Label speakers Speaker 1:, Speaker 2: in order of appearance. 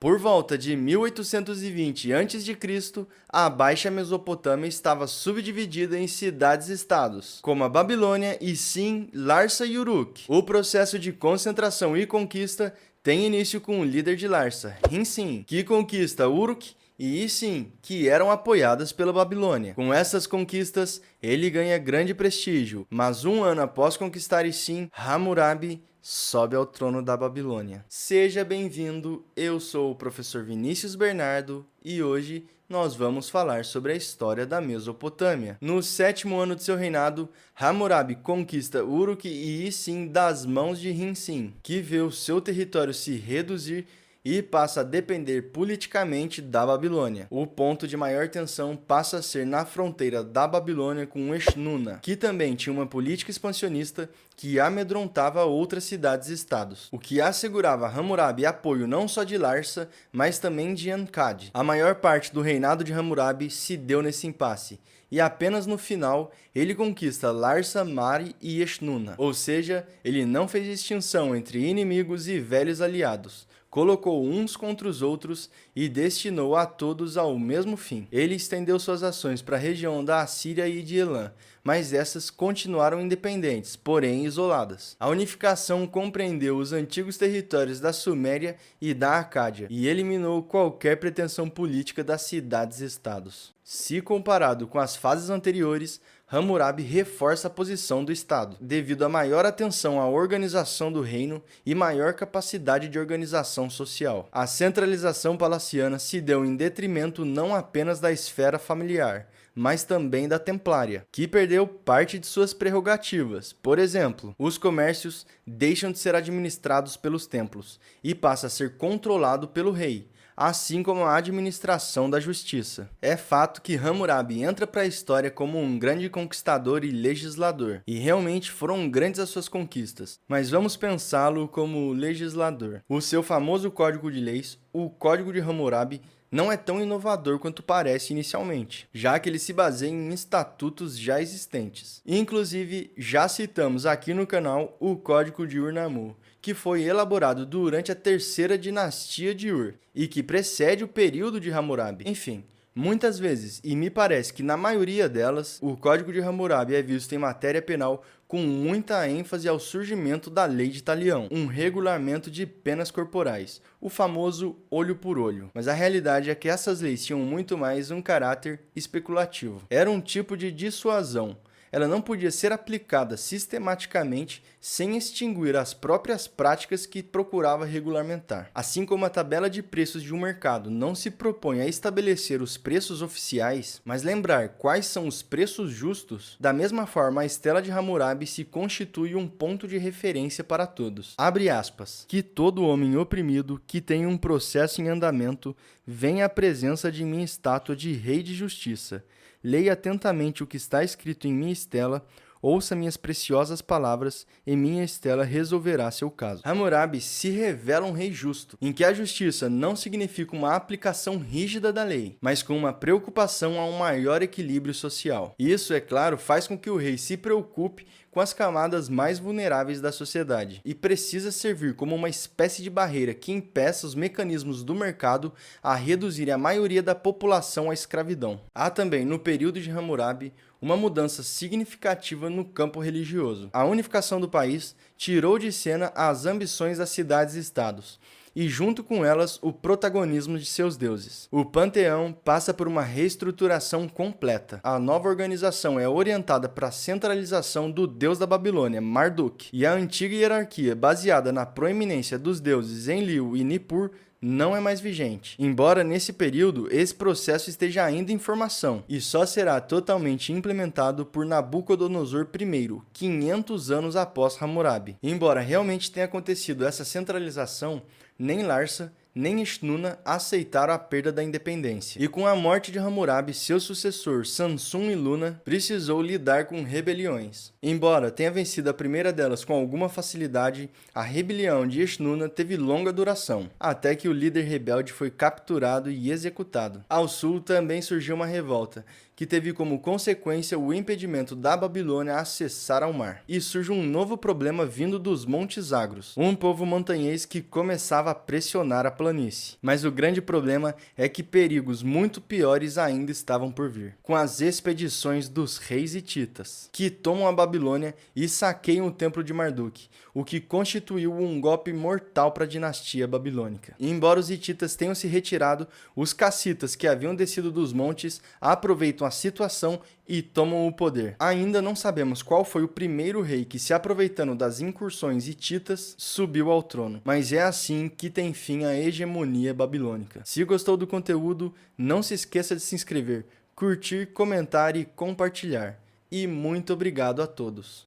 Speaker 1: Por volta de 1820 a.C., a Baixa Mesopotâmia estava subdividida em cidades-estados, como a Babilônia e Sin, Larsa e Uruk. O processo de concentração e conquista tem início com o líder de Larsa, Rin-Sin, que conquista Uruk e Isin, que eram apoiadas pela Babilônia. Com essas conquistas, ele ganha grande prestígio, mas um ano após conquistar Isin, Hammurabi sobe ao trono da Babilônia. Seja bem-vindo, eu sou o professor Vinícius Bernardo e hoje nós vamos falar sobre a história da Mesopotâmia. No 7º ano de seu reinado, Hammurabi conquista Uruk e Isin das mãos de Rin-Sin, que vê o seu território se reduzir e passa a depender politicamente da Babilônia. O ponto de maior tensão passa a ser na fronteira da Babilônia com Eshnunna, que também tinha uma política expansionista que amedrontava outras cidades-estados, o que assegurava a Hammurabi apoio não só de Larsa, mas também de Akkad. A maior parte do reinado de Hammurabi se deu nesse impasse, e apenas no final ele conquista Larsa, Mari e Eshnunna, ou seja, ele não fez distinção entre inimigos e velhos aliados, colocou uns contra os outros e destinou a todos ao mesmo fim. Ele estendeu suas ações para a região da Assíria e de Elam, mas essas continuaram independentes, porém isoladas. A unificação compreendeu os antigos territórios da Suméria e da Acádia e eliminou qualquer pretensão política das cidades-estados. Se comparado com as fases anteriores, Hammurabi reforça a posição do Estado, devido a maior atenção à organização do reino e maior capacidade de organização social. A centralização palaciana se deu em detrimento não apenas da esfera familiar, mas também da templária, que perdeu parte de suas prerrogativas. Por exemplo, os comércios deixam de ser administrados pelos templos e passa a ser controlado pelo rei, assim como a administração da justiça. É fato que Hammurabi entra para a história como um grande conquistador e legislador, e realmente foram grandes as suas conquistas, mas vamos pensá-lo como legislador. O seu famoso Código de Leis, o Código de Hammurabi, não é tão inovador quanto parece inicialmente, já que ele se baseia em estatutos já existentes. Inclusive, já citamos aqui no canal o Código de Ur-Nammu, que foi elaborado durante a terceira dinastia de Ur e que precede o período de Hammurabi. Enfim, muitas vezes, e me parece que na maioria delas, o Código de Hammurabi é visto em matéria penal com muita ênfase ao surgimento da Lei de Talião, um regulamento de penas corporais, o famoso olho por olho. Mas a realidade é que essas leis tinham muito mais um caráter especulativo. Era um tipo de dissuasão. Ela não podia ser aplicada sistematicamente sem extinguir as próprias práticas que procurava regulamentar. Assim como a tabela de preços de um mercado não se propõe a estabelecer os preços oficiais, mas lembrar quais são os preços justos, da mesma forma a Estela de Hammurabi se constitui um ponto de referência para todos. Abre aspas. Que todo homem oprimido que tem um processo em andamento venha à presença de minha estátua de rei de justiça. Leia atentamente o que está escrito em minha estela, ouça minhas preciosas palavras, e minha estela resolverá seu caso. Hammurabi se revela um rei justo, em que a justiça não significa uma aplicação rígida da lei, mas com uma preocupação a um maior equilíbrio social. Isso, é claro, faz com que o rei se preocupe com as camadas mais vulneráveis da sociedade e precisa servir como uma espécie de barreira que impeça os mecanismos do mercado a reduzir a maioria da população à escravidão. Há também, no período de Hammurabi, uma mudança significativa no campo religioso. A unificação do país tirou de cena as ambições das cidades-estados e, junto com elas, o protagonismo de seus deuses. O panteão passa por uma reestruturação completa. A nova organização é orientada para a centralização do deus da Babilônia, Marduk, e a antiga hierarquia, baseada na proeminência dos deuses Enlil e Nippur, não é mais vigente. Embora nesse período esse processo esteja ainda em formação e só será totalmente implementado por Nabucodonosor I, 500 anos após Hammurabi. Embora realmente tenha acontecido essa centralização, nem Larsa nem Eshnunna aceitaram a perda da independência. E com a morte de Hammurabi, seu sucessor, Samsun-iluna, precisou lidar com rebeliões. Embora tenha vencido a primeira delas com alguma facilidade, a rebelião de Eshnunna teve longa duração, até que o líder rebelde foi capturado e executado. Ao sul também surgiu uma revolta, que teve como consequência o impedimento da Babilônia a acessar ao mar. E surge um novo problema vindo dos Montes Zagros, um povo montanhês que começava a pressionar a planície. Mas o grande problema é que perigos muito piores ainda estavam por vir, com as expedições dos reis hititas, que tomam a Babilônia e saqueiam o templo de Marduk, o que constituiu um golpe mortal para a dinastia babilônica. E embora os hititas tenham se retirado, os cassitas que haviam descido dos montes aproveitam a situação e tomam o poder. Ainda não sabemos qual foi o primeiro rei que, se aproveitando das incursões hititas, subiu ao trono, mas é assim que tem fim a hegemonia babilônica. Se gostou do conteúdo, não se esqueça de se inscrever, curtir, comentar e compartilhar. E muito obrigado a todos.